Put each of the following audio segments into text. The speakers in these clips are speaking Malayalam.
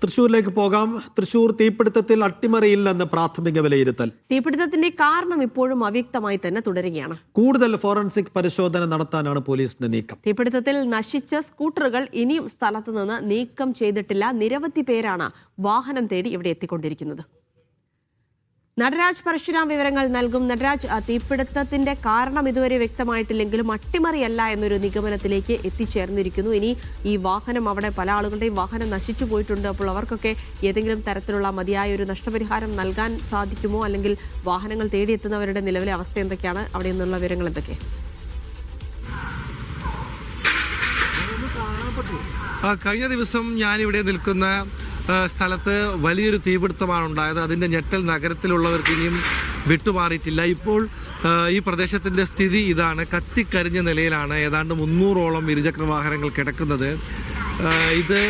തൃശൂരിലേക്ക് പോകാം. തൃശൂർ തീപിടുത്തത്തിൽ അട്ടിമറിയില്ലെന്ന് പ്രാഥമിക വിലയിരുത്തൽ. തീപിടുത്തത്തിന്റെ കാരണം ഇപ്പോഴും അവ്യക്തമായി തന്നെ തുടരുകയാണ്. കൂടുതൽ ഫോറൻസിക് പരിശോധന നടത്താനാണ് പോലീസിന്റെ നീക്കം. തീപിടുത്തത്തിൽ നശിച്ച സ്കൂട്ടറുകൾ ഇനിയും സ്ഥലത്തുനിന്ന് നീക്കം ചെയ്തിട്ടില്ല. നിരവധി പേരാണ് വാഹനം തേടി ഇവിടെ എത്തിക്കൊണ്ടിരിക്കുന്നത്. നടരാജ് പരശുരാം വിവരങ്ങൾ നൽകും. നടരാജ്, തീപിടുത്തത്തിന്റെ കാരണം ഇതുവരെ വ്യക്തമായിട്ടില്ലെങ്കിലും അട്ടിമറിയല്ല എന്നൊരു നിഗമനത്തിലേക്ക് എത്തിച്ചേർന്നിരിക്കുന്നു. ഇനി ഈ വാഹനം, അവിടെ പല ആളുകളുടെയും വാഹനം നശിച്ചു പോയിട്ടുണ്ട്. അപ്പോൾ അവർക്കൊക്കെ ഏതെങ്കിലും തരത്തിലുള്ള മതിയായ ഒരു നഷ്ടപരിഹാരം നൽകാൻ സാധിക്കുമോ? അല്ലെങ്കിൽ വാഹനങ്ങൾ തേടിയെത്തുന്നവരുടെ നിലവിലെ അവസ്ഥ എന്തൊക്കെയാണ്? അവിടെ നിന്നുള്ള വിവരങ്ങൾ എന്തൊക്കെ? കഴിഞ്ഞ ദിവസം ഞാനിവിടെ നിൽക്കുന്ന സ്ഥലത്ത് വലിയൊരു തീപിടുത്തമാണ് ഉണ്ടായത്. അതിൻ്റെ ഞെട്ടൽ നഗരത്തിലുള്ളവർക്ക് ഇനിയും വിട്ടുമാറിയിട്ടില്ല. ഇപ്പോൾ ഈ പ്രദേശത്തിൻ്റെ സ്ഥിതി ഇതാണ്. കത്തിക്കരിഞ്ഞ നിലയിലാണ് ഏതാണ്ട് 300ഓളം ഇരുചക്ര വാഹനങ്ങൾ കിടക്കുന്നത്. ഇത്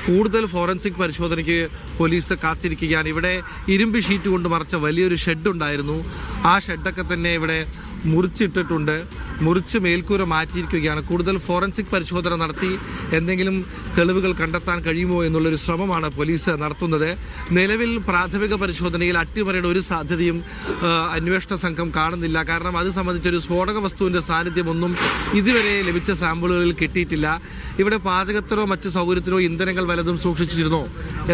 കൂടുതൽ ഫോറൻസിക് പരിശോധനയ്ക്ക് പോലീസ് കാത്തിരിക്കുകയാണ്. ഇവിടെ ഇരുമ്പ് ഷീറ്റ് കൊണ്ട് മറച്ച വലിയൊരു ഷെഡ് ഉണ്ടായിരുന്നു. ആ ഷെഡൊക്കെ തന്നെ ഇവിടെ മുറിച്ചിട്ടിട്ടുണ്ട്. മുറിച്ച് മേൽക്കൂര മാറ്റിയിരിക്കുകയാണ്. കൂടുതൽ ഫോറൻസിക് പരിശോധന നടത്തി എന്തെങ്കിലും തെളിവുകൾ കണ്ടെത്താൻ കഴിയുമോ എന്നുള്ളൊരു ശ്രമമാണ് പോലീസ് നടത്തുന്നത്. നിലവിൽ പ്രാഥമിക പരിശോധനയിൽ അട്ടിമറിയുടെ ഒരു സാധ്യതയും അന്വേഷണ സംഘം കാണുന്നില്ല. കാരണം അത് സംബന്ധിച്ചൊരു സ്ഫോടക വസ്തുവിൻ്റെ സാന്നിധ്യമൊന്നും ഇതുവരെ ലഭിച്ച സാമ്പിളുകളിൽ കിട്ടിയിട്ടില്ല. ഇവിടെ പാചകത്തിനോ മറ്റ് സൗകര്യത്തിനോ ഇന്ധനങ്ങൾ വലതും സൂക്ഷിച്ചിരുന്നോ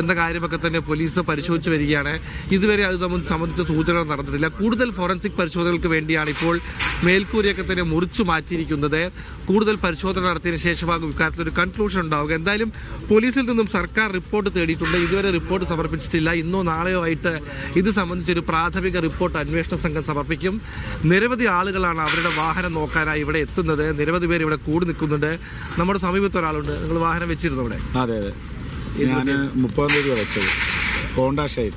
എന്ന കാര്യമൊക്കെ തന്നെ പോലീസ് പരിശോധിച്ച് വരികയാണ്. ഇതുവരെ അത് സംബന്ധിച്ച സൂചനകൾ നടന്നിട്ടില്ല. കൂടുതൽ ഫോറൻസിക് പരിശോധനകൾക്ക് വേണ്ടിയാണ് ഇപ്പോൾ മേൽക്കൂരയൊക്കെ തന്നെ മുറിച്ചു മാറ്റിയിരിക്കുന്നത്. കൂടുതൽ പരിശോധന നടത്തിയതിനു ശേഷമാകും ഇക്കാര്യത്തിലൊരു കൺക്ലൂഷൻ ഉണ്ടാവുക. എന്തായാലും പോലീസിൽ നിന്നും സർക്കാർ റിപ്പോർട്ട് തേടിയിട്ടുണ്ട്. ഇതുവരെ റിപ്പോർട്ട് സമർപ്പിച്ചിട്ടില്ല. ഇന്നോ നാളെയോ ആയിട്ട് ഇത് സംബന്ധിച്ചൊരു പ്രാഥമിക റിപ്പോർട്ട് അന്വേഷണ സംഘം സമർപ്പിക്കും. നിരവധി ആളുകളാണ് അവരുടെ വാഹനം നോക്കാനായി ഇവിടെ എത്തുന്നത്. നിരവധി പേര് ഇവിടെ കൂടി നിൽക്കുന്നുണ്ട്. നമ്മുടെ സമീപത്ത് ഒരാളുണ്ട്. നിങ്ങൾ വാഹനം വെച്ചിരുന്നു ഇവിടെ? അതെ അതെ, ഞാൻ 30-ാം തീയതി വെച്ചത്. ഹോണ്ട ഷൈൻ.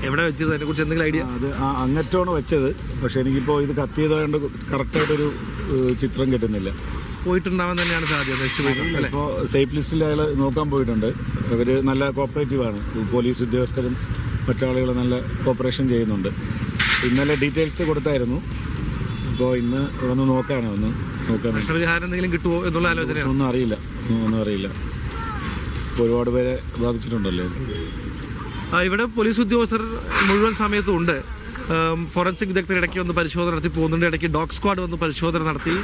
എവിടെ വെച്ചത്? അതിനെ കുറിച്ച് എന്തെങ്കിലും ഐഡിയ? അത് അങ്ങറ്റാണ് വെച്ചത്. പക്ഷെ എനിക്കിപ്പോൾ ഇത് കത്തിയതായതുകൊണ്ട് കറക്റ്റായിട്ടൊരു ചിത്രം കിട്ടുന്നില്ല. പോയിട്ടുണ്ടാവാൻ തന്നെയാണ് സാധ്യത. ഇപ്പോൾ സേഫ് ലിസ്റ്റിൽ അയാൾ നോക്കാൻ പോയിട്ടുണ്ട്. അവർ നല്ല കോപ്പറേറ്റീവാണ്. പോലീസ് ഉദ്യോഗസ്ഥരും മറ്റാളുകൾ നല്ല കോപ്പറേഷൻ ചെയ്യുന്നുണ്ട്. ഇന്നലെ ഡീറ്റെയിൽസ് കൊടുത്തായിരുന്നു. അപ്പോൾ ഇന്ന് ഒന്ന് നോക്കാനാണ് നഷ്ടപരിഹാരം എന്തെങ്കിലും കിട്ടുമോ എന്നുള്ള ആലോചന? ഒന്നും അറിയില്ല. ഒരുപാട് പേരെ ബാധിച്ചിട്ടുണ്ടല്ലോ. ഇവിടെ പോലീസ് ഉദ്യോഗസ്ഥർ മുഴുവൻ സമയത്തും ഉണ്ട്. ഫോറൻസിക് വിദഗ്ധർ ഇടയ്ക്ക് വന്ന് പരിശോധന നടത്തി പോകുന്നുണ്ട്. ഇടയ്ക്ക് ഡോഗ് സ്ക്വാഡ് വന്ന് പരിശോധന നടത്തി.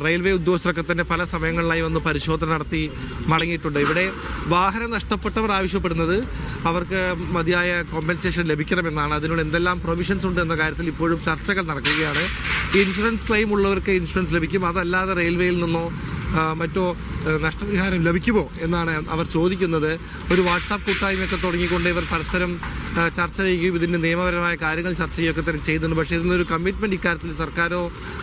റെയിൽവേ ഉദ്യോഗസ്ഥരൊക്കെ തന്നെ പല സമയങ്ങളിലായി വന്ന് പരിശോധന നടത്തി മടങ്ങിയിട്ടുണ്ട്. ഇവിടെ വാഹനം നഷ്ടപ്പെട്ടവർ ആവശ്യപ്പെടുന്നത് അവർക്ക് മതിയായ കോമ്പൻസേഷൻ ലഭിക്കണമെന്നാണ്. അതിനുള്ള എന്തെല്ലാം പ്രൊവിഷൻസ് ഉണ്ട് എന്ന കാര്യത്തിൽ ഇപ്പോഴും ചർച്ചകൾ നടക്കുകയാണ്. ഇൻഷുറൻസ് ക്ലെയിം ഉള്ളവർക്ക് ഇൻഷുറൻസ് ലഭിക്കും. അതല്ലാതെ റെയിൽവേയിൽ നിന്നോ മറ്റോ നഷ്ടപരിഹാരം ലഭിക്കുമോ എന്നാണ് അവർ ചോദിക്കുന്നത്. ഒരു വാട്സാപ്പ് കൂട്ടായ്മയൊക്കെ തുടങ്ങിക്കൊണ്ട് ഇവർ പരസ്പരം ചർച്ച ചെയ്യുകയും ഇതിൻ്റെ നിയമപരമായ കാര്യങ്ങൾ ചർച്ച ചെയ്യുകയൊക്കെ തന്നെ ചെയ്യുന്നുണ്ട്. പക്ഷേ ഇതിനൊരു കമ്മിറ്റ്മെൻറ്റ് ഇക്കാര്യത്തിൽ സർക്കാരോ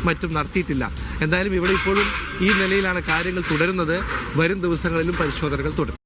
മറ്റും നടത്തിയിട്ടില്ല. എന്തായാലും ഇവിടെ ഇപ്പോഴും ഈ നിലയിലാണ് കാര്യങ്ങൾ തുടരുന്നത്. വരും ദിവസങ്ങളിലും പരിശോധനകൾ തുടരും.